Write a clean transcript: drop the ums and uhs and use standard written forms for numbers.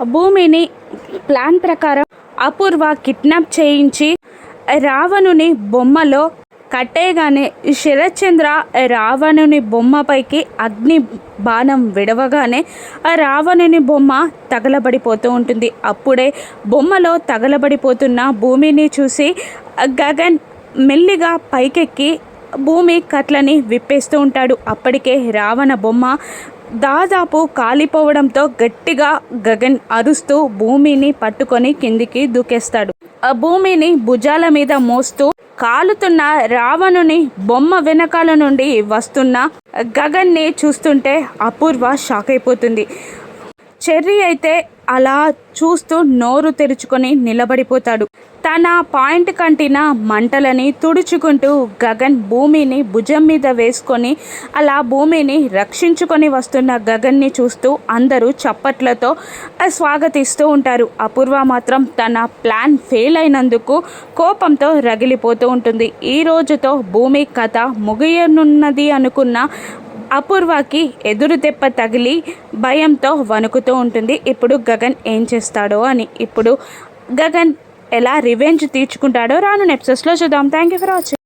భూమిని ప్లాన్ ప్రకారం అపూర్వ కిడ్నాప్ చేయించి రావణుని బొమ్మలో కట్టేయగానే శరత్చంద్ర రావణుని బొమ్మపైకి అగ్ని బాణం విడవగానే ఆ రావణుని బొమ్మ తగలబడిపోతూ ఉంటుంది. అప్పుడే బొమ్మలో తగలబడిపోతున్న భూమిని చూసి గగన్ మెల్లిగా పైకెక్కి భూమి కట్లని విప్పేస్తూ ఉంటాడు. అప్పటికే రావణ బొమ్మ దాదాపు కాలిపోవడంతో గట్టిగా గగన్ అరుస్తూ భూమిని పట్టుకొని కిందికి దూకేస్తాడు. ఆ భూమిని భుజాల మీద మోస్తూ కాలుతున్న రావణుని బొమ్మ వెనకాల నుండి వస్తున్న గగన్ని చూస్తుంటే అపూర్వ షాక్ అయిపోతుంది. చెర్రీ అయితే అలా చూస్తూ నోరు తెరుచుకొని నిలబడిపోతాడు. తన పాయింట్ కంటిన మంటలని తుడుచుకుంటూ గగన్ భూమిని భుజం మీద వేసుకొని అలా భూమిని రక్షించుకొని వస్తున్న గగన్ని చూస్తూ అందరూ చప్పట్లతో స్వాగతిస్తూ ఉంటారు. అపూర్వ మాత్రం తన ప్లాన్ ఫెయిల్ అయినందుకు కోపంతో రగిలిపోతూ ఉంటుంది. ఈ రోజుతో భూమి కథ ముగియనున్నది అనుకున్న అపూర్వకి ఎదురు దెబ్బ తగిలి భయంతో వణుకుతూ ఉంటుంది. ఇప్పుడు గగన్ ఏం చేస్తాడో అని. ఇప్పుడు గగన్ ఎలా రివెంజ్ తీర్చుకుంటాడో రాను ఎపిసోడ్స్లో చూద్దాం. Thank you for watching.